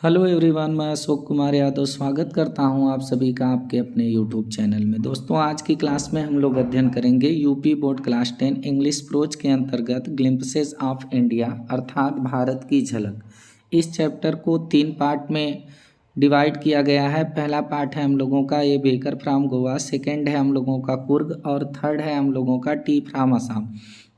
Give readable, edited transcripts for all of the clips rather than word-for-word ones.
Hello everyone, मैं अशोक कुमार यादव स्वागत करता हूं आप सभी का आपके अपने यूट्यूब चैनल में। दोस्तों, आज की क्लास में हम लोग अध्ययन करेंगे UP board class 10 English pros के अंतर्गत ग्लिम्पसेस ऑफ इंडिया अर्थात भारत की झलक। इस चैप्टर को 3 पार्ट में डिवाइड किया गया है। पहला पार्ट है हम लोगों का ए बेकर फ्राम गोवा, सेकेंड है हम लोगों का कुर्ग और थर्ड है हम लोगों का टी फ्राम असम।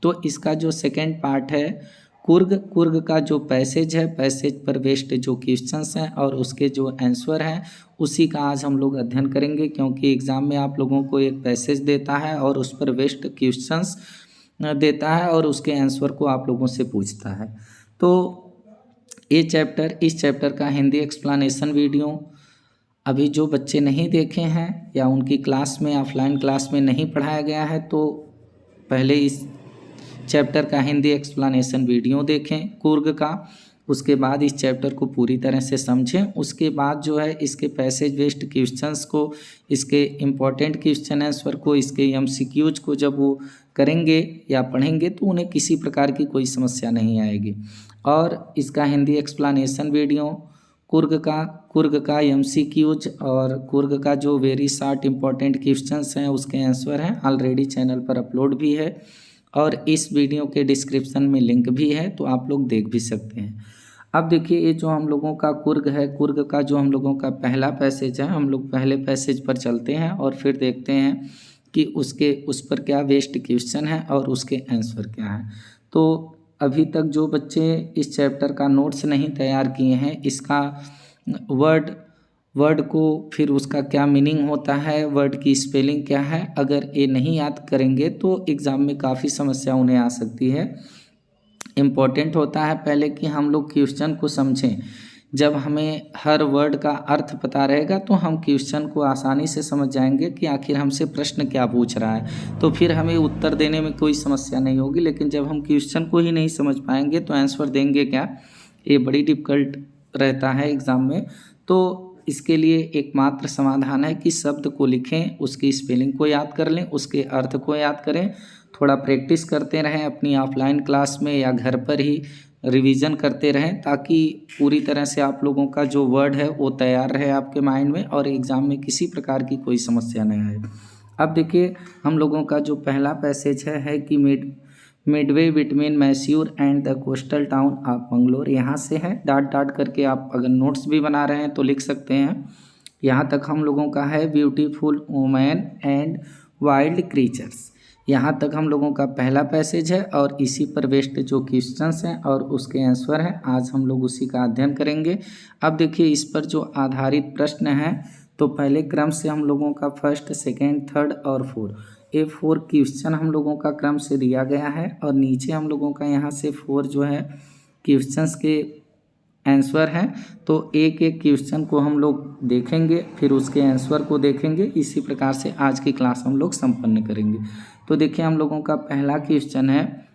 तो इसका जो सेकेंड पार्ट है कुर्ग का जो पैसेज है, पैसेज पर बेस्ड जो क्वेश्चंस हैं और उसके जो आंसर हैं, उसी का आज हम लोग अध्ययन करेंगे। क्योंकि एग्ज़ाम में आप लोगों को एक पैसेज देता है और उस पर बेस्ड क्वेश्चंस देता है और उसके आंसर को आप लोगों से पूछता है। तो इस चैप्टर का हिंदी एक्सप्लेनेशन वीडियो अभी जो बच्चे नहीं देखे हैं या उनकी क्लास में ऑफलाइन क्लास में नहीं पढ़ाया गया है, तो पहले इस चैप्टर का हिंदी एक्सप्लेनेशन वीडियो देखें कुर्ग का। उसके बाद इस चैप्टर को पूरी तरह से समझें। उसके बाद जो है इसके पैसेज बेस्ड क्वेश्चंस को, इसके इम्पॉर्टेंट क्वेश्चन आंसर को, इसके एमसीक्यूज को जब वो करेंगे या पढ़ेंगे तो उन्हें किसी प्रकार की कोई समस्या नहीं आएगी। और इसका हिंदी एक्सप्लेनेशन वीडियो कुर्ग का एमसीक्यूज और कुर्ग का जो वेरी शॉर्ट इम्पॉर्टेंट क्वेश्चंस हैं उसके आंसर हैं, ऑलरेडी चैनल पर अपलोड भी है और इस वीडियो के डिस्क्रिप्शन में लिंक भी है, तो आप लोग देख भी सकते हैं। अब देखिए, ये जो हम लोगों का कुर्ग है, कुर्ग का जो हम लोगों का पहला पैसेज है, हम लोग पहले पैसेज पर चलते हैं और फिर देखते हैं कि उस पर क्या बेस्ड क्वेश्चन है और उसके आंसर क्या है। तो अभी तक जो बच्चे इस चैप्टर का नोट्स नहीं तैयार किए हैं, इसका वर्ड को फिर उसका क्या मीनिंग होता है, वर्ड की स्पेलिंग क्या है, अगर ये नहीं याद करेंगे तो एग्ज़ाम में काफ़ी समस्या उन्हें आ सकती है। इम्पॉर्टेंट होता है पहले कि हम लोग क्वेश्चन को समझें। जब हमें हर वर्ड का अर्थ पता रहेगा तो हम क्वेश्चन को आसानी से समझ जाएंगे कि आखिर हमसे प्रश्न क्या पूछ रहा है, तो फिर हमें उत्तर देने में कोई समस्या नहीं होगी। लेकिन जब हम क्वेश्चन को ही नहीं समझ पाएंगे तो आंसर देंगे क्या, ये बड़ी डिफ़िकल्ट रहता है एग्ज़ाम में। तो इसके लिए एकमात्र समाधान है कि शब्द को लिखें, उसकी स्पेलिंग को याद कर लें, उसके अर्थ को याद करें, थोड़ा प्रैक्टिस करते रहें अपनी ऑफलाइन क्लास में या घर पर ही रिवीजन करते रहें, ताकि पूरी तरह से आप लोगों का जो वर्ड है वो तैयार रहे आपके माइंड में और एग्ज़ाम में किसी प्रकार की कोई समस्या नहीं आए। अब देखिए, हम लोगों का जो पहला पैसेज है कि Midway between Mysore and the coastal town of Mangalore, यहाँ से है। डॉट करके आप अगर नोट्स भी बना रहे हैं तो लिख सकते हैं। यहाँ तक हम लोगों का है beautiful women and wild creatures, यहाँ तक हम लोगों का पहला पैसेज है और इसी पर बेस्ड जो क्वेश्चंस हैं और उसके आंसर हैं, आज हम लोग उसी का अध्ययन करेंगे। अब देखिए, इस पर जो आधारित प्रश्न हैं, तो पहले क्रम से हम लोगों का फर्स्ट, सेकेंड, थर्ड और फोर्थ, ये 4 क्वेश्चन हम लोगों का क्रम से दिया गया है और नीचे हम लोगों का यहाँ से 4 जो है क्वेश्चंस के आंसर हैं। तो एक एक क्वेश्चन को हम लोग देखेंगे, फिर उसके आंसर को देखेंगे। इसी प्रकार से आज की क्लास हम लोग संपन्न करेंगे। तो देखिए, हम लोगों का पहला क्वेश्चन है,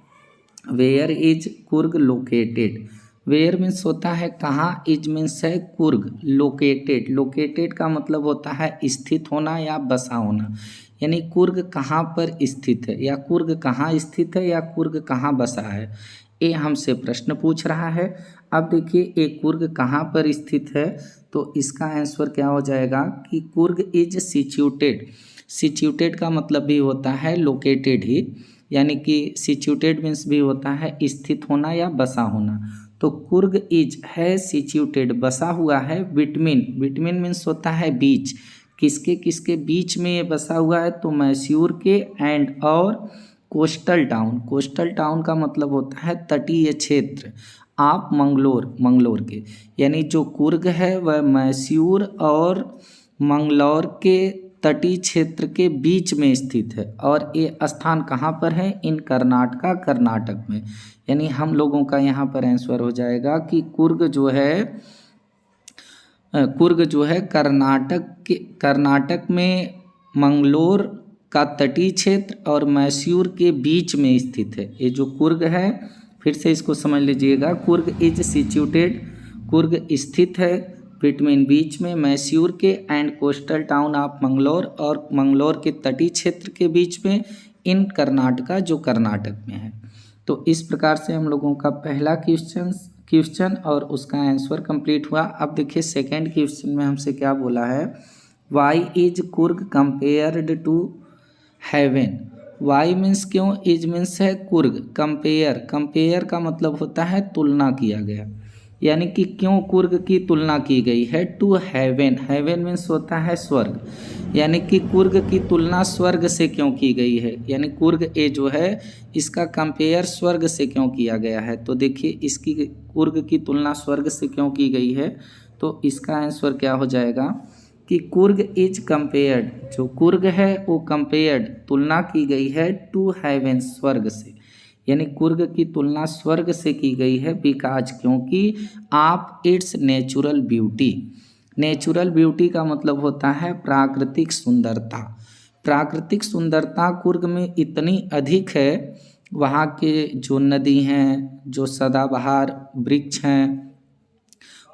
where is Coorg located. Where means होता है कहाँ, इज मीन्स है कुर्ग, लोकेटेड का मतलब होता है स्थित होना या बसा होना, यानी कुर्ग कहाँ पर स्थित है या कुर्ग कहाँ स्थित है या कुर्ग कहाँ बसा है, ये हमसे प्रश्न पूछ रहा है। अब देखिए, एक कुर्ग कहाँ पर स्थित है, तो इसका आंसर क्या हो जाएगा कि कुर्ग इज सिचुएटेड का मतलब भी होता है लोकेटेड ही, यानी कि सिचुएटेड मीन्स भी होता है स्थित होना या बसा होना। तो कुर्ग इज है सिचुएटेड, बसा हुआ है बिटवीन मीन्स होता है बीच, किसके बीच में ये बसा हुआ है, तो मैसूर के एंड और कोस्टल टाउन का मतलब होता है तटीय क्षेत्र आप मंगलोर के, यानी जो कुर्ग है वह मैसूर और मंगलौर के तटीय क्षेत्र के बीच में स्थित है। और ये स्थान कहाँ पर है, इन कर्नाटक में, यानी हम लोगों का यहाँ पर आंसर हो जाएगा कि कुर्ग जो है कर्नाटक में मंगलोर का तटीय क्षेत्र और मैसूर के बीच में स्थित है। ये जो कुर्ग है, फिर से इसको समझ लीजिएगा, कुर्ग इज सिचुएटेड, कुर्ग स्थित है बिटवीन बीच में मैसूर के and coastal town of Mangalore, और मंगलोर के तटीय क्षेत्र के बीच में इन कर्नाटक जो कर्नाटक में है। तो इस प्रकार से हम लोगों का पहला क्वेश्चन क्वेश्चन और उसका आंसर कंप्लीट हुआ। अब देखिए सेकंड क्वेश्चन में हमसे क्या बोला है, why is Coorg compared to heaven. Why means क्यों, इज मीन्स है कुर्ग, कंपेयर, कंपेयर का मतलब होता है तुलना किया गया, यानी कि क्यों कुर्ग की तुलना की गई है टू हेवन। हेवन मीन्स होता है स्वर्ग, यानी कि कुर्ग की तुलना स्वर्ग से क्यों की गई है, यानी कुर्ग ए जो है इसका कंपेयर स्वर्ग से क्यों किया गया है। तो देखिए इसकी कुर्ग की तुलना स्वर्ग से क्यों की गई है, तो इसका आंसर क्या हो जाएगा कि कुर्ग इज कंपेयर्ड, जो कुर्ग है वो कंपेयर्ड तुलना की गई है टू हेवन स्वर्ग से, यानी कुर्ग की तुलना स्वर्ग से की गई है बिकॉज क्योंकि आप it's natural beauty. Natural beauty का मतलब होता है प्राकृतिक सुंदरता। प्राकृतिक सुंदरता कुर्ग में इतनी अधिक है, वहाँ के जो नदी हैं, जो सदाबहार वृक्ष हैं,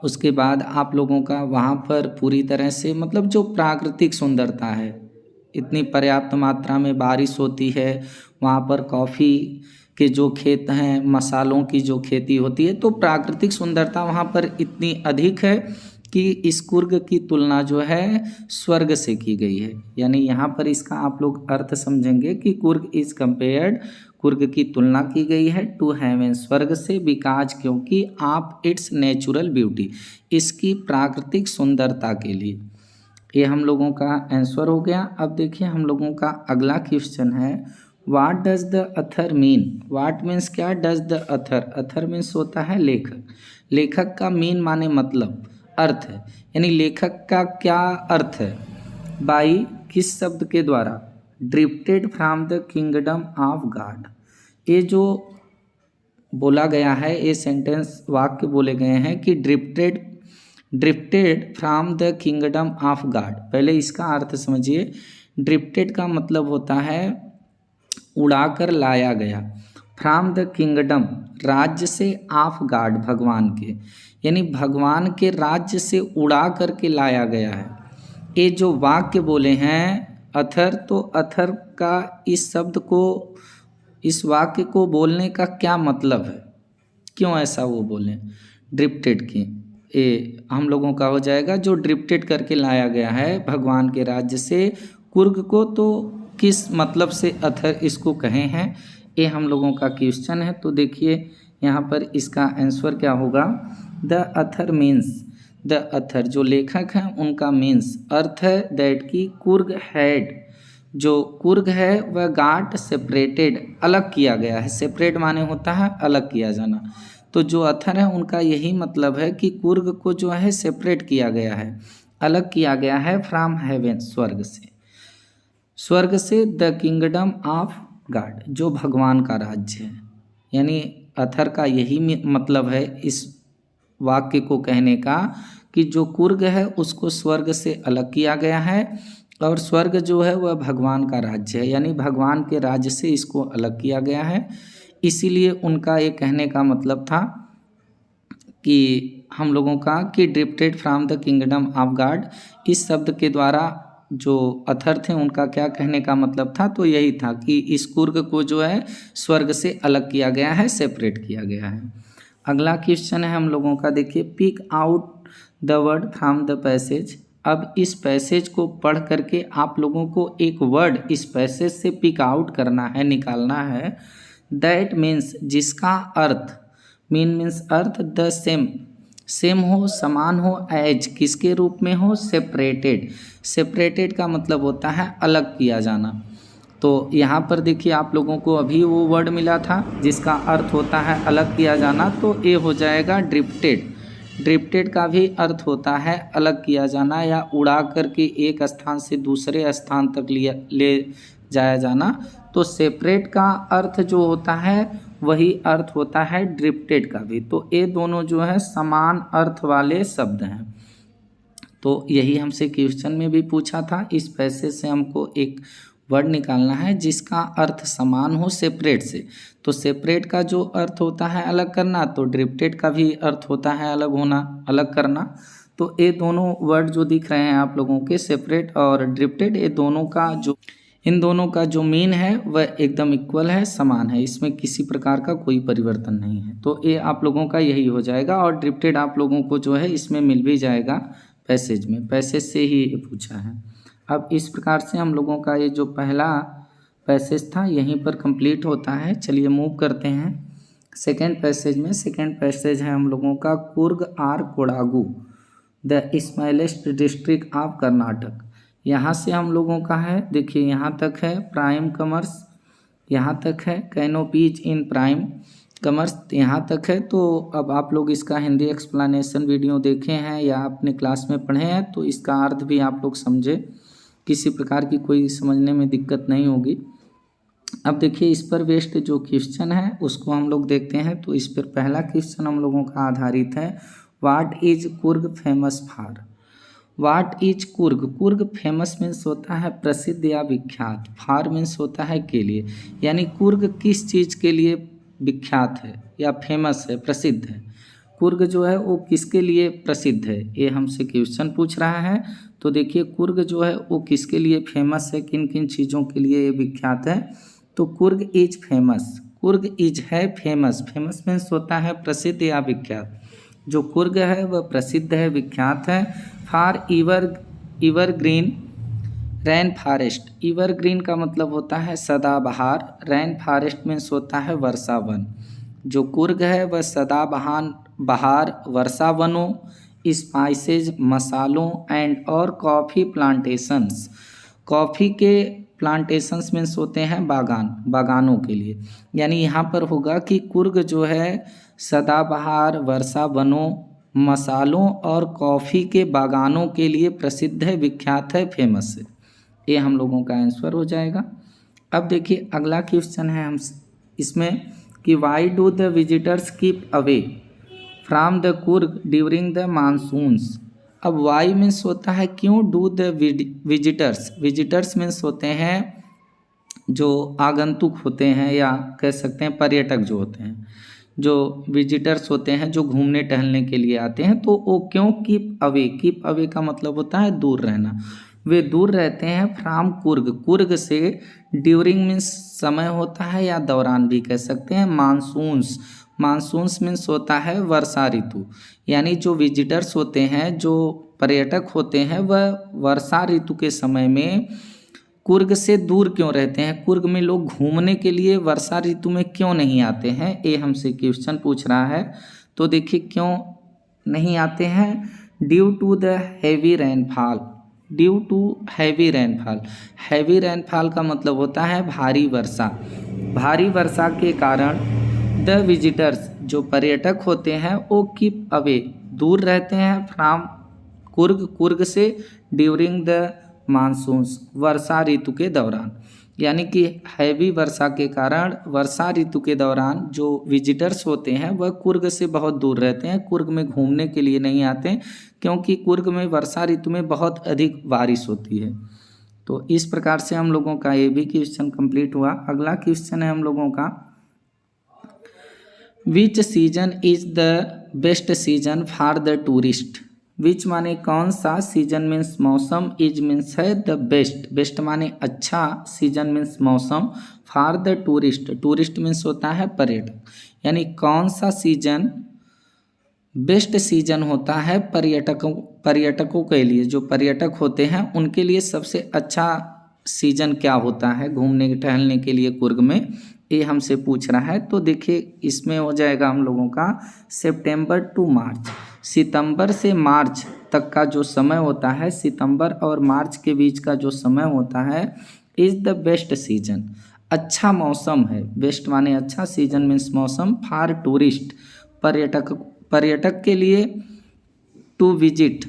उसके बाद आप लोगों का वहाँ पर पूरी तरह से मतलब जो प्राकृतिक सुंदरता है, इतनी पर्याप्त मात्रा में बारिश होती है, वहाँ पर कॉफ़ी के जो खेत हैं, मसालों की जो खेती होती है, तो प्राकृतिक सुंदरता वहाँ पर इतनी अधिक है कि इस कुर्ग की तुलना जो है स्वर्ग से की गई है। यानी यहाँ पर इसका आप लोग अर्थ समझेंगे कि कुर्ग इज कंपेयर्ड, कुर्ग की तुलना की गई है टू हेवन स्वर्ग से बिकॉज क्योंकि आप इट्स नेचुरल ब्यूटी, इसकी प्राकृतिक सुंदरता के लिए। ये हम लोगों का आंसर हो गया। अब देखिए हम लोगों का अगला क्वेश्चन है, what does the author mean. What means क्या, does the author, author means होता है लेखक, लेखक का मीन माने मतलब, अर्थ है, यानी लेखक का क्या अर्थ है। बाई किस शब्द के द्वारा, drifted from the kingdom of God. ये जो बोला गया है, ये सेंटेंस वाक्य बोले गए हैं कि drifted from the kingdom of God. पहले इसका अर्थ समझिए। ड्रिफ्टेड का मतलब होता है उड़ाकर लाया गया, फ्रॉम द किंगडम राज्य से, ऑफ गॉड भगवान के, यानी भगवान के राज्य से उड़ा करके लाया गया है। ये जो वाक्य बोले हैं अथर, तो अथर का इस शब्द को, इस वाक्य को बोलने का क्या मतलब है, क्यों ऐसा वो बोलें ड्रिफ्टेड की। ये हम लोगों का हो जाएगा जो ड्रिफ्टेड करके लाया गया है भगवान के राज्य से कुर्ग को, तो किस मतलब से अथर इसको कहे हैं, ये हम लोगों का क्वेश्चन है। तो देखिए यहाँ पर इसका आंसर क्या होगा, the Athar means, the Athar जो लेखक हैं उनका मीन्स अर्थ है दैट की कुर्ग हैड, जो कुर्ग है वह गाट सेपरेटेड, अलग किया गया है। सेपरेट माने होता है अलग किया जाना, तो जो अथर है उनका यही मतलब है कि कुर्ग को जो है सेपरेट किया गया है, अलग किया गया है फ्रॉम हेवन स्वर्ग से, स्वर्ग से द किंगडम ऑफ गॉड जो भगवान का राज्य है। यानी अथर का यही मतलब है इस वाक्य को कहने का कि जो कुर्ग है उसको स्वर्ग से अलग किया गया है और स्वर्ग जो है वह भगवान का राज्य है, यानी भगवान के राज्य से इसको अलग किया गया है। इसीलिए उनका ये कहने का मतलब था कि हम लोगों का कि drifted from the kingdom of God, इस शब्द के द्वारा जो अथर थे उनका क्या कहने का मतलब था, तो यही था कि इस कुर्ग को जो है स्वर्ग से अलग किया गया है, सेपरेट किया गया है। अगला क्वेश्चन है हम लोगों का, देखिए pick out the word from the passage. अब इस पैसेज को पढ़ करके आप लोगों को एक वर्ड इस पैसेज से पिक आउट करना है, निकालना है। दैट मीन्स जिसका अर्थ, मीन मीन्स अर्थ, द सेम, सेम हो, समान हो, एज किसके रूप में हो, सेपरेटेड, सेपरेटेड का मतलब होता है अलग किया जाना। तो यहाँ पर देखिए आप लोगों को अभी वो वर्ड मिला था जिसका अर्थ होता है अलग किया जाना, तो ये हो जाएगा ड्रिफ्टेड। ड्रिफ्टेड का भी अर्थ होता है अलग किया जाना या उड़ा करके एक स्थान से दूसरे स्थान तक ले जाया जाना। तो सेपरेट का अर्थ जो होता है वही अर्थ होता है ड्रिफ्टेड का भी। तो ये दोनों जो है समान अर्थ वाले शब्द हैं। तो यही हमसे क्वेश्चन में भी पूछा था, इस पैसेज से हमको एक वर्ड निकालना है जिसका अर्थ समान हो सेपरेट से। तो सेपरेट का जो अर्थ होता है अलग करना, तो ड्रिफ्टेड का भी अर्थ होता है अलग होना, अलग करना। तो ये दोनों वर्ड जो दिख रहे हैं आप लोगों के, सेपरेट और ड्रिफ्टेड, ये दोनों का जो इन दोनों का जो मीन है वह एकदम इक्वल है, समान है, इसमें किसी प्रकार का कोई परिवर्तन नहीं है। तो ये आप लोगों का यही हो जाएगा। और ड्रिफ्टेड आप लोगों को जो है इसमें मिल भी जाएगा पैसेज में, पैसेज से ही ये पूछा है। अब इस प्रकार से हम लोगों का ये जो पहला पैसेज था यहीं पर कंप्लीट होता है। चलिए मूव करते हैं सेकेंड पैसेज में। सेकेंड पैसेज है हम लोगों का Coorg or Kodagu the smallest district of Karnataka. यहाँ से हम लोगों का है, देखिए यहाँ तक है प्राइम कॉमर्स, यहाँ तक है कैनोपीज इन प्राइम कॉमर्स, यहाँ तक है। तो अब आप लोग इसका हिंदी एक्सप्लेनेशन वीडियो देखे हैं या अपने क्लास में पढ़े हैं तो इसका अर्थ भी आप लोग समझे, किसी प्रकार की कोई समझने में दिक्कत नहीं होगी। अब देखिए इस पर बेस्ड जो क्वेश्चन है उसको हम लोग देखते हैं। तो इस पर पहला क्वेश्चन हम लोगों का आधारित है, what is Coorg famous for. What is Coorg, Coorg famous means होता है प्रसिद्ध या विख्यात, फॉर मीन्स होता है के लिए, यानी कुर्ग किस चीज़ के लिए विख्यात है या फेमस है, प्रसिद्ध है। कुर्ग जो है वो किसके लिए प्रसिद्ध है, ये हमसे क्वेश्चन पूछ रहा है। तो देखिए कुर्ग जो है वो किसके लिए फेमस है, किन किन चीज़ों के लिए ये विख्यात है। तो Coorg is famous, Coorg is है फेमस, फेमस मीन्स होता है प्रसिद्ध या विख्यात। जो कुर्ग है वह प्रसिद्ध है, विख्यात है फॉर इवरग्रीन रेन फॉरेस्ट। इवरग्रीन का मतलब होता है सदाबहार, रेन फॉरेस्ट मीन्स होता है वर्षा वन। जो कुर्ग है वह सदाबहार वर्षा वनों, स्पाइसेज मसालों एंड और कॉफ़ी प्लांटेशंस, कॉफ़ी के प्लांटेशंस मीन्स होते हैं बागानों के लिए। यानी यहाँ पर होगा कि कुर्ग जो है सदाबहार वर्षा वनों, मसालों और कॉफ़ी के बागानों के लिए प्रसिद्ध है, विख्यात है, फेमस है। ये हम लोगों का आंसर हो जाएगा। अब देखिए अगला क्वेश्चन है हम इसमें कि why do the visitors keep away from the Coorg during the monsoons. अब वाई मीन्स होता है क्यों, do the visitors, visitors means होते हैं जो आगंतुक होते हैं या कह सकते हैं पर्यटक जो होते हैं, जो विजिटर्स होते हैं जो घूमने टहलने के लिए आते हैं। तो वो क्यों कीप अवे, कीप अवे का मतलब होता है दूर रहना, वे दूर रहते हैं फ्राम कुर्ग, कुर्ग से। ड्यूरिंग मीन्स समय होता है या दौरान भी कह सकते हैं। मानसून्स, मानसून्स मीन्स होता है वर्षा ऋतु, यानी जो विजिटर्स होते हैं जो पर्यटक होते हैं वह वर्षा ऋतु के समय में कुर्ग से दूर क्यों रहते हैं, कुर्ग में लोग घूमने के लिए वर्षा ऋतु में क्यों नहीं आते हैं, ये हमसे क्वेश्चन पूछ रहा है। तो देखिए क्यों नहीं आते हैं, due to the heavy rainfall, due to heavy rainfall. Heavy rainfall का मतलब होता है भारी वर्षा, भारी वर्षा के कारण द विजिटर्स जो पर्यटक होते हैं वो कीप अवे दूर रहते हैं फ्रॉम कुर्ग, कुर्ग से, ड्यूरिंग द मानसून्स वर्षा ऋतु के दौरान। यानी कि हैवी वर्षा के कारण वर्षा ऋतु के दौरान जो विजिटर्स होते हैं वह कुर्ग से बहुत दूर रहते हैं, कुर्ग में घूमने के लिए नहीं आते, क्योंकि कुर्ग में वर्षा ऋतु में बहुत अधिक बारिश होती है। तो इस प्रकार से हम लोगों का ये भी क्वेश्चन कंप्लीट हुआ। अगला क्वेश्चन है हम लोगों का, which season is the best season for the tourist. Which माने कौन सा, सीजन मीन्स मौसम, इज मीन्स है द बेस्ट, बेस्ट माने अच्छा, सीजन मीन्स मौसम, for the tourist, tourist means होता है पर्यटक। यानी कौन सा सीजन बेस्ट सीजन होता है पर्यटकों के लिए, जो पर्यटक होते हैं उनके लिए सबसे अच्छा सीजन क्या होता है घूमने टहलने के लिए कुर्ग में, ये हमसे पूछ रहा है। तो देखिए इसमें हो जाएगा हम लोगों का सितंबर टू मार्च, सितंबर से मार्च तक का जो समय होता है, सितंबर और मार्च के बीच का जो समय होता है, इज़ द बेस्ट सीजन, अच्छा मौसम है। बेस्ट माने अच्छा, सीजन मीन्स मौसम, फॉर टूरिस्ट पर्यटक के लिए, टू विजिट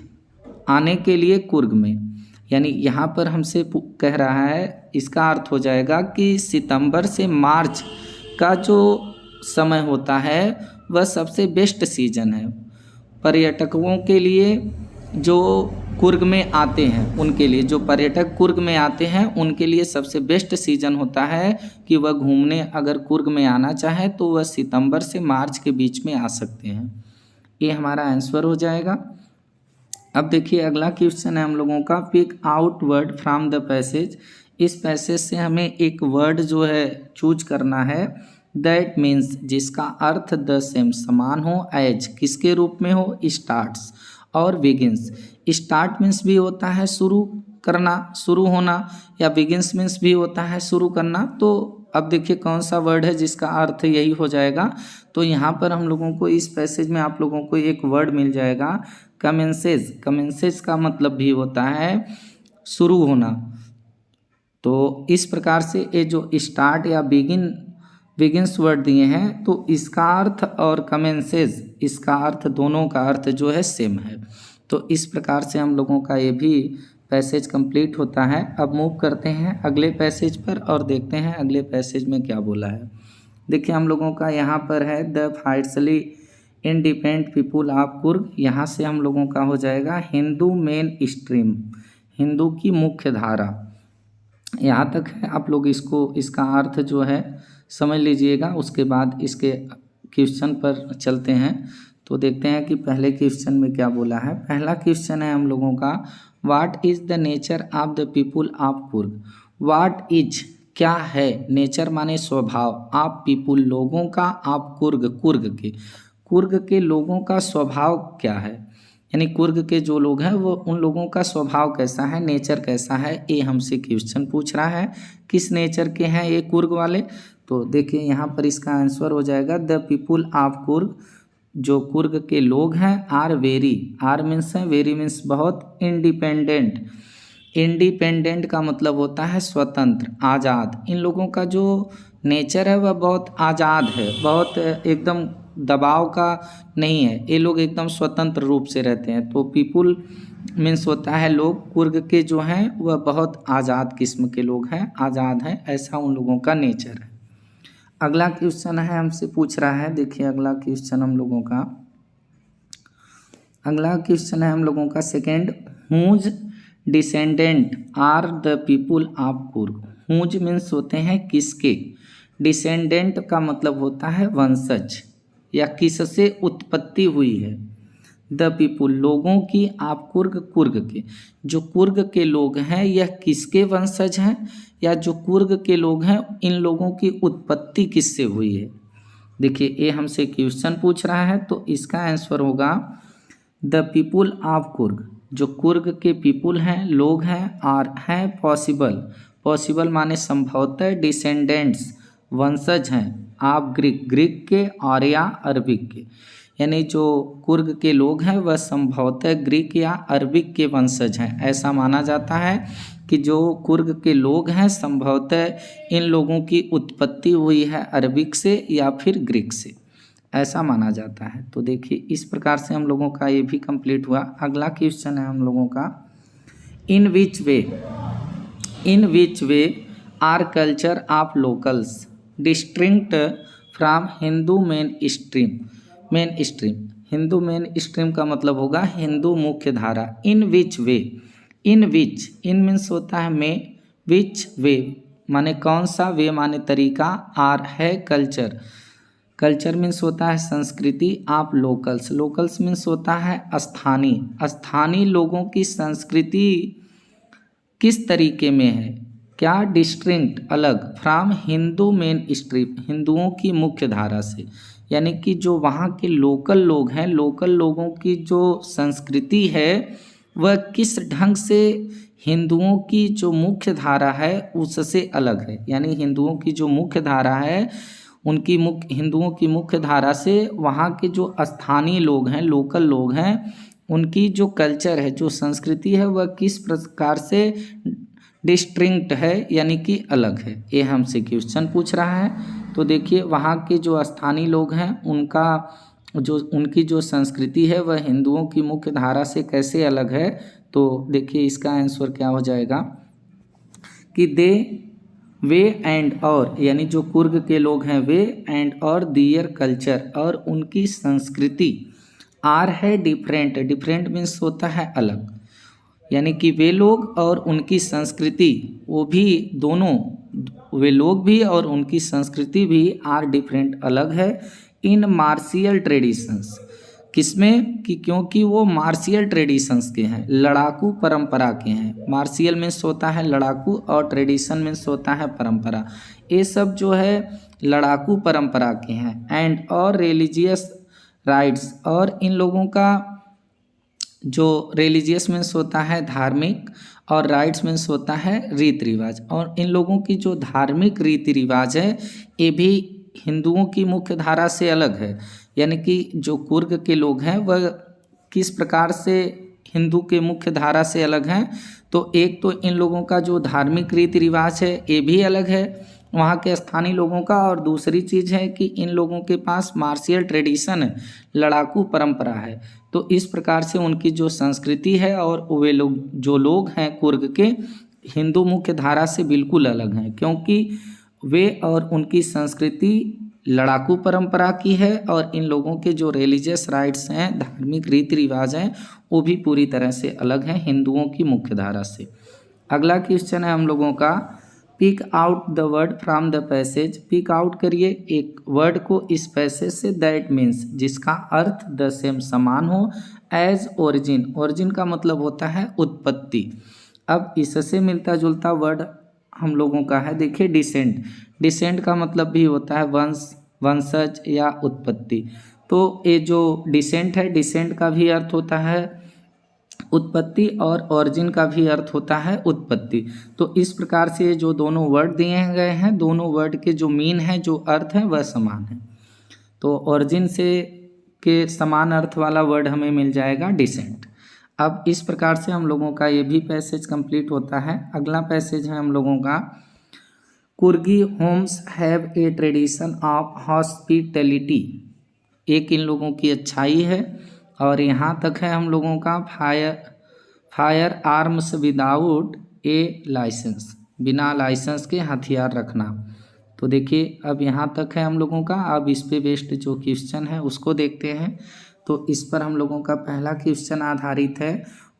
आने के लिए कुर्ग में। यानी यहाँ पर हमसे कह रहा है, इसका अर्थ हो जाएगा कि सितंबर से मार्च का जो समय होता है वह सबसे बेस्ट सीजन है पर्यटकों के लिए जो कुर्ग में आते हैं, उनके लिए जो पर्यटक कुर्ग में आते हैं उनके लिए सबसे बेस्ट सीजन होता है कि वह घूमने अगर कुर्ग में आना चाहे तो वह सितंबर से मार्च के बीच में आ सकते हैं। ये हमारा आंसर हो जाएगा। अब देखिए अगला क्वेश्चन है हम लोगों का, pick out word from the passage इस पैसेज से हमें एक वर्ड जो है चूज करना है, दैट मीन्स जिसका अर्थ द सेम समान हो, एज किसके रूप में हो, स्टार्ट्स और बिगिंस। स्टार्ट मीन्स भी होता है शुरू करना, शुरू होना, या बिगिंस मीन्स भी होता है शुरू करना। तो अब देखिए कौन सा वर्ड है जिसका अर्थ यही हो जाएगा। तो यहाँ पर हम लोगों को इस पैसेज में आप लोगों को एक वर्ड मिल जाएगा, कमेंसेज। कमेंसेज का मतलब भी होता है शुरू होना। तो इस प्रकार से ये जो स्टार्ट या बिगिंस वर्ड दिए हैं, तो इसका अर्थ और कमेंसेज इसका अर्थ, दोनों का अर्थ जो है सेम है। तो इस प्रकार से हम लोगों का ये भी पैसेज कंप्लीट होता है। अब मूव करते हैं अगले पैसेज पर और देखते हैं अगले पैसेज में क्या बोला है। देखिए हम लोगों का यहाँ पर है the fiercely independent people of Coorg. यहाँ से हम लोगों का हो जाएगा हिंदू मेन स्ट्रीम, हिंदू की मुख्य धारा। यहाँ तक है, आप लोग इसका अर्थ जो है समझ लीजिएगा। उसके बाद इसके क्वेश्चन पर चलते हैं। तो देखते हैं कि पहले क्वेश्चन में क्या बोला है। पहला क्वेश्चन है हम लोगों का, what is the nature of the people of Coorg. What is क्या है, नेचर माने स्वभाव, ऑफ पीपुल लोगों का, ऑफ कुर्ग के लोगों का स्वभाव क्या है, यानी कुर्ग के जो लोग हैं वो उन लोगों का स्वभाव कैसा है, नेचर कैसा है, ये हमसे क्वेश्चन पूछ रहा है। किस नेचर के हैं ये कुर्ग वाले। तो देखिए यहाँ पर इसका आंसर हो जाएगा द पीपुल ऑफ कुर्ग, जो कुर्ग के लोग हैं, आर वेरी, आर मीन्स है, वेरी मीन्स बहुत, इंडिपेंडेंट। इंडिपेंडेंट का मतलब होता है स्वतंत्र, आज़ाद। इन लोगों का जो नेचर है वह बहुत आज़ाद है, बहुत एकदम दबाव का नहीं है, ये लोग एकदम स्वतंत्र रूप से रहते हैं। तो पीपुल मीन्स होता है लोग, कुर्ग के जो हैं वह बहुत आज़ाद किस्म के लोग हैं, आज़ाद हैं, ऐसा उन लोगों का नेचर है। अगला क्वेश्चन है हमसे पूछ रहा है, देखिए अगला क्वेश्चन हम लोगों का, अगला क्वेश्चन है हम लोगों का second, whose descendant are the people of Coorg. Whose means होते हैं किसके, डिसेंडेंट का मतलब होता है वंशज या किससे उत्पत्ति हुई है। द पीपुल लोगों की, आप कुर्ग के, जो कुर्ग के लोग हैं यह किसके वंशज हैं, या जो कुर्ग के लोग हैं इन लोगों की उत्पत्ति किससे हुई है। देखिए ये हमसे क्वेश्चन पूछ रहा है, तो इसका आंसर होगा द पीपुल ऑफ कुर्ग, जो कुर्ग के पीपुल हैं, लोग हैं, और हैं पॉसिबल माने संभवतः, डिसेंडेंट्स वंशज हैं, आप ग्रीक के और या अरबिक के, यानी जो कुर्ग के लोग हैं वह संभवतः ग्रीक या अरबिक के वंशज हैं। ऐसा माना जाता है कि जो कुर्ग के लोग हैं संभवतः इन लोगों की उत्पत्ति हुई है अरबिक से या फिर ग्रीक से, ऐसा माना जाता है। तो देखिए इस प्रकार से हम लोगों का ये भी कंप्लीट हुआ। अगला क्वेश्चन है हम लोगों का, in which they are culture of locals distinct from Hindu mainstream. Hindu mainstream का मतलब होगा हिंदू मुख्य धारा। इन विच, इन मीन्स होता है में, विच वे माने कौन सा, वे माने तरीका, आर है कल्चर मीन्स होता है संस्कृति, आप लोकल्स मीन्स होता है स्थानीय लोगों की संस्कृति किस तरीके में है, क्या, डिस्टिंक्ट अलग, फ्रॉम हिंदू मेन स्ट्रीम हिंदुओं की मुख्य धारा से, यानी कि जो वहाँ के लोकल लोग हैं, लोकल लोगों की जो संस्कृति है वह किस ढंग से हिंदुओं की जो मुख्य धारा है उससे अलग है। यानी हिंदुओं की जो मुख्य धारा है उनकी हिंदुओं की मुख्य धारा से वहाँ के जो स्थानीय लोग हैं, लोकल लोग हैं, उनकी जो कल्चर है, जो संस्कृति है वह किस प्रकार से डिस्टिंक्ट है, यानी कि अलग है। ये हमसे क्वेश्चन पूछ रहा है। तो देखिए वहाँ के जो स्थानीय लोग हैं उनकी जो संस्कृति है वह हिंदुओं की मुख्य धारा से कैसे अलग है। तो देखिए इसका आंसर क्या हो जाएगा कि वे एंड और, यानी जो कुर्ग के लोग हैं वे एंड और दियर कल्चर और उनकी संस्कृति, आर है डिफरेंट मीन्स होता है अलग, यानी कि वे लोग और उनकी संस्कृति, वो भी दोनों, वे लोग भी और उनकी संस्कृति भी आर डिफरेंट अलग है। इन मार्शियल ट्रेडिशंस, किसमें कि क्योंकि वो मार्शियल ट्रेडिशंस के हैं, लड़ाकू परंपरा के हैं। मार्शियल मीन्स होता है लड़ाकू और ट्रेडिशन मीन्स होता है परंपरा। ये सब जो है लड़ाकू परंपरा के हैं। एंड और रिलीजियस राइट्स, और इन लोगों का जो रिलीजियस मीन्स होता है धार्मिक और राइट्स मीन्स होता है रीति रिवाज। और इन लोगों की जो धार्मिक रीति रिवाज है ये भी हिंदुओं की मुख्य धारा से अलग है। यानी कि जो कुर्ग के लोग हैं वह किस प्रकार से हिंदू के मुख्य धारा से अलग हैं, तो एक तो इन लोगों का जो धार्मिक रीति रिवाज है ये भी अलग है वहाँ के स्थानीय लोगों का, और दूसरी चीज़ है कि इन लोगों के पास मार्शियल ट्रेडिशन है, लड़ाकू परंपरा है। तो इस प्रकार से उनकी जो संस्कृति है और वे लोग जो लोग हैं कुर्ग के हिंदू मुख्य धारा से बिल्कुल अलग हैं, क्योंकि वे और उनकी संस्कृति लड़ाकू परंपरा की है और इन लोगों के जो रिलीजियस राइट्स हैं, धार्मिक रीति रिवाज हैं, वो भी पूरी तरह से अलग हैं हिंदुओं की मुख्य धारा से। अगला क्वेश्चन है हम लोगों का, pick out the word from the passage. Pick out करिए एक वर्ड को इस पैसेज से, दैट मीन्स जिसका अर्थ द सेम समान हो, एज ओरिजिन। ओरिजिन का मतलब होता है उत्पत्ति। अब इससे मिलता जुलता वर्ड हम लोगों का है, देखिए डिसेंट। डिसेंट का मतलब भी होता है वंश, वंशज या उत्पत्ति। तो ये जो डिसेंट है, डिसेंट का भी अर्थ होता है उत्पत्ति और ओरिजिन का भी अर्थ होता है उत्पत्ति। तो इस प्रकार से ये जो दोनों वर्ड दिए गए हैं, दोनों वर्ड के जो मीन है, जो अर्थ है, वह समान है। तो ओरिजिन से के समान अर्थ वाला वर्ड हमें मिल जाएगा डिसेंट। अब इस प्रकार से हम लोगों का ये भी पैसेज कंप्लीट होता है। अगला पैसेज है हम लोगों का, Coorgi homes have a tradition of hospitality. एक इन लोगों की अच्छाई है। और यहाँ तक है हम लोगों का fire arms without a license, बिना लाइसेंस के हथियार रखना। तो देखिए अब यहाँ तक है हम लोगों का। अब इस पे बेस्ड जो क्वेश्चन है उसको देखते हैं। तो इस पर हम लोगों का पहला क्वेश्चन आधारित है,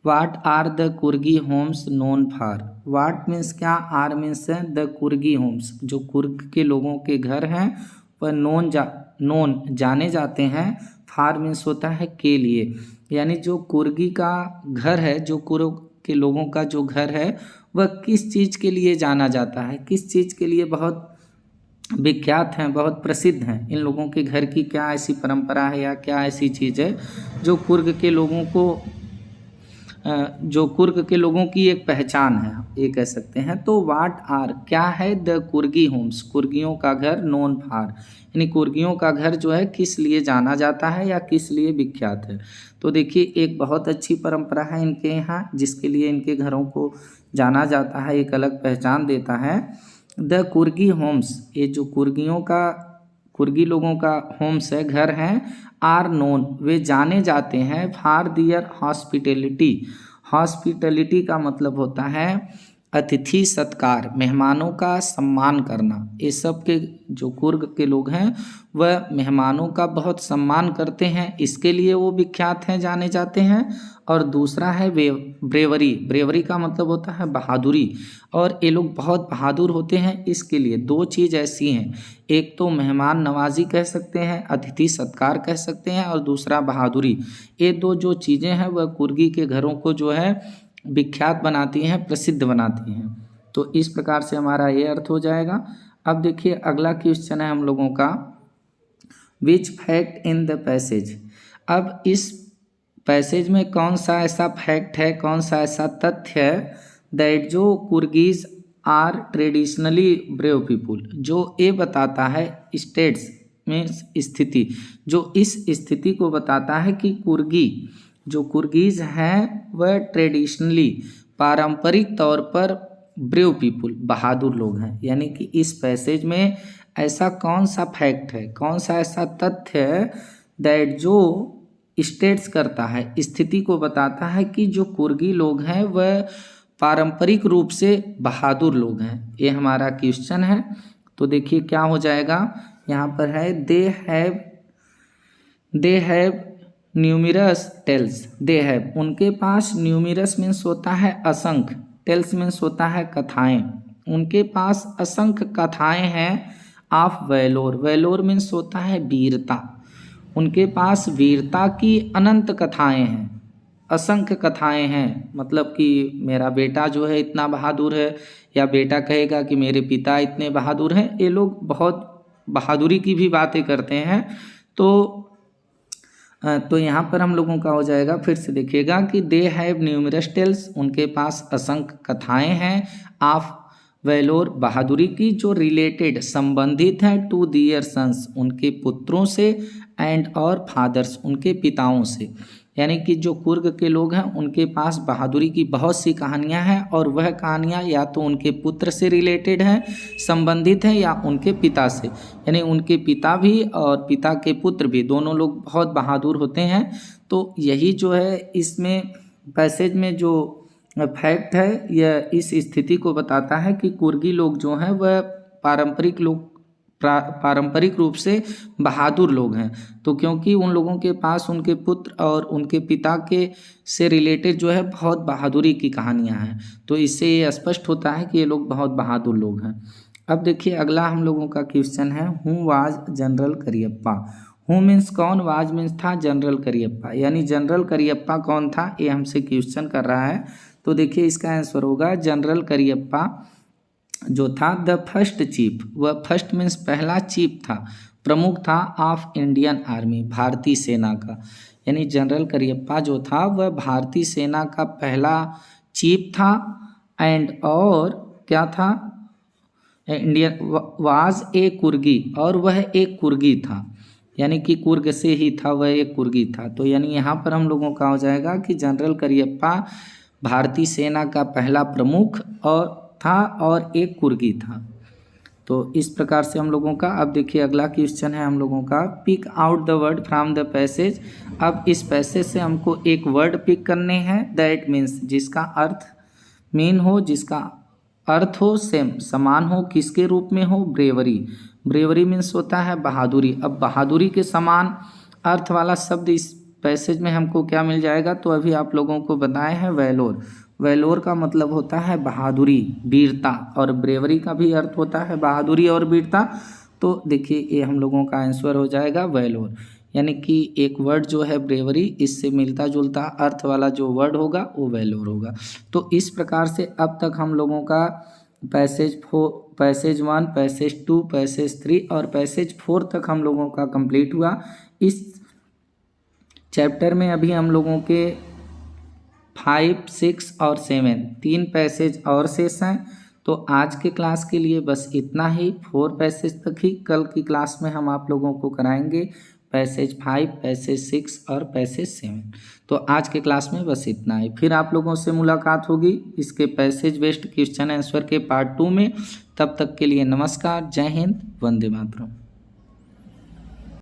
what are the Coorgi homes known for. What means क्या, आर मीन्स है द कुर्गी होम्स, जो कुर्ग के लोगों के घर हैं वह नोन जाने जाते हैं, फार मीन्स होता है के लिए। यानी जो कुर्गी का घर है, जो कुर्ग के लोगों का जो घर है, वह किस चीज़ के लिए जाना जाता है, किस चीज़ के लिए बहुत विख्यात हैं, बहुत प्रसिद्ध हैं। इन लोगों के घर की क्या ऐसी परंपरा है या क्या ऐसी चीज़ है जो कुर्ग के लोगों को जो कुर्ग के लोगों की एक पहचान है, ये कह सकते हैं। तो वाट आर क्या है, द कुर्गी होम्स, कुर्गियों का घर, नोन फार यानी कुर्गियों का घर जो है किस लिए जाना जाता है या किस लिए विख्यात है। तो देखिए एक बहुत अच्छी परंपरा है इनके यहाँ, जिसके लिए इनके घरों को जाना जाता है, एक अलग पहचान देता है। द कुर्गी होम्स, ये जो कुर्गी लोगों का होम्स है, घर हैं, आर नोन, वे जाने जाते हैं, फॉर दियर हॉस्पिटैलिटी। हॉस्पिटैलिटी का मतलब होता है अतिथि सत्कार, मेहमानों का सम्मान करना। ये सब के जो कुर्ग के लोग हैं वह मेहमानों का बहुत सम्मान करते हैं, इसके लिए वो विख्यात हैं, जाने जाते हैं। और दूसरा है ब्रेवरी। ब्रेवरी का मतलब होता है बहादुरी, और ये लोग बहुत बहादुर होते हैं, इसके लिए दो चीज़ ऐसी हैं, एक तो मेहमान नवाजी कह सकते हैं, अतिथि सत्कार कह सकते हैं, और दूसरा बहादुरी। ये दो जो चीज़ें हैं वह कुर्गी के घरों को जो है विख्यात बनाती हैं, प्रसिद्ध बनाती हैं। तो इस प्रकार से हमारा ये अर्थ हो जाएगा। अब देखिए अगला क्वेश्चन है हम लोगों का, विच फैक्ट इन द पैसेज। अब इस पैसेज में कौन सा ऐसा फैक्ट है, कौन सा ऐसा तथ्य है, दैट जो कुर्गीज आर ट्रेडिशनली ब्रेव पीपुल, जो ये बताता है, स्टेट्स में स्थिति, जो इस स्थिति को बताता है कि जो कुर्गीज हैं वह ट्रेडिशनली पारंपरिक तौर पर ब्रेव पीपुल, बहादुर लोग हैं। यानी कि इस पैसेज में ऐसा कौन सा फैक्ट है, कौन सा ऐसा तथ्य है, दैट जो स्टेट्स करता है, स्थिति को बताता है कि जो कुर्गी लोग हैं वह पारंपरिक रूप से बहादुर लोग हैं। ये हमारा क्वेश्चन है। तो देखिए क्या हो जाएगा, यहाँ पर है they have numerous tales. They have, उनके पास, न्यूमिरस मीन्स होता है असंख्य, टेल्स मीन्स होता है कथाएं, उनके पास असंख्य कथाएं हैं। ऑफ वैलोर, वैलोर मीन्स होता है वीरता, उनके पास वीरता की अनंत कथाएं हैं, असंख्य कथाएं हैं। मतलब कि मेरा बेटा जो है इतना बहादुर है, या बेटा कहेगा कि मेरे पिता इतने बहादुर हैं। ये लोग बहुत बहादुरी की भी बातें करते हैं। तो यहाँ पर हम लोगों का हो जाएगा, फिर से देखिएगा कि दे हैव न्यूमरस टेल्स, उनके पास असंख्य कथाएं हैं, ऑफ वैलोर, बहादुरी की, जो रिलेटेड संबंधित हैं, टू दियर सन्स, उनके पुत्रों से, एंड और फादर्स, उनके पिताओं से। यानी कि जो कुर्ग के लोग हैं उनके पास बहादुरी की बहुत सी कहानियां हैं, और वह कहानियां या तो उनके पुत्र से रिलेटेड हैं, संबंधित हैं, या उनके पिता से। यानी उनके पिता भी और पिता के पुत्र भी, दोनों लोग बहुत बहादुर होते हैं। तो यही जो है इसमें पैसेज में जो फैक्ट है, यह इस स्थिति को बताता है कि कुर्गी लोग जो हैं वह पारंपरिक रूप से बहादुर लोग हैं। तो क्योंकि उन लोगों के पास उनके पुत्र और उनके पिता के से रिलेटेड जो है बहुत बहादुरी की कहानियां हैं, तो इससे ये स्पष्ट होता है कि ये लोग बहुत बहादुर लोग हैं। अब देखिए अगला हम लोगों का क्वेश्चन है, who was general Cariappa. Who means कौन, वाज मीन्स था, जनरल करियप्पा यानी जनरल करियप्पा कौन था, ये हमसे क्वेश्चन कर रहा है। तो देखिए इसका आंसर होगा जनरल करियप्पा जो था द फर्स्ट चीफ, वह फर्स्ट मीन्स पहला चीफ था, प्रमुख था, ऑफ इंडियन आर्मी, भारतीय सेना का। यानी जनरल करियप्पा जो था वह भारतीय सेना का पहला चीफ था, एंड और क्या था, इंडियन वाज ए कुर्गी, और वह एक कुर्गी था, यानी कि कुर्ग से ही था, वह एक कुर्गी था। तो यानी यहाँ पर हम लोगों का हो जाएगा कि जनरल करियप्पा भारतीय सेना का पहला प्रमुख और था और एक कुर्गी था। तो इस प्रकार से हम लोगों का, अब देखिए अगला क्वेश्चन है हम लोगों का, pick out the word from the passage. अब इस पैसेज से हमको एक वर्ड पिक करने हैं, दैट मीन्स, जिसका अर्थ मीन हो, जिसका अर्थ हो सेम, समान हो, किसके रूप में हो, ब्रेवरी। ब्रेवरी मीन्स होता है बहादुरी। अब बहादुरी के समान अर्थ वाला शब्द इस पैसेज में हमको क्या मिल जाएगा, तो अभी आप लोगों को बताए हैं वैलोर। वैलोर का मतलब होता है बहादुरी, वीरता, और ब्रेवरी का भी अर्थ होता है बहादुरी और वीरता। तो देखिए ये हम लोगों का आंसर हो जाएगा वैलोर। यानी कि एक वर्ड जो है ब्रेवरी, इससे मिलता जुलता अर्थ वाला जो वर्ड होगा वो वैलोर होगा। तो इस प्रकार से अब तक हम लोगों का पैसेज 1, पैसेज 2, पैसेज 3 और पैसेज 4 तक हम लोगों का कंप्लीट हुआ। इस चैप्टर में अभी हम लोगों के 5, 6 और 7 3 पैसेज और शेष हैं। तो आज के क्लास के लिए बस इतना ही, 4 पैसेज तक ही। कल की क्लास में हम आप लोगों को कराएंगे पैसेज 5, पैसेज 6 और पैसेज 7। तो आज के क्लास में बस इतना ही, फिर आप लोगों से मुलाकात होगी इसके पैसेज बेस्ड क्वेश्चन आंसर के पार्ट 2 में। तब तक के लिए नमस्कार, जय हिंद, वंदे मातरम।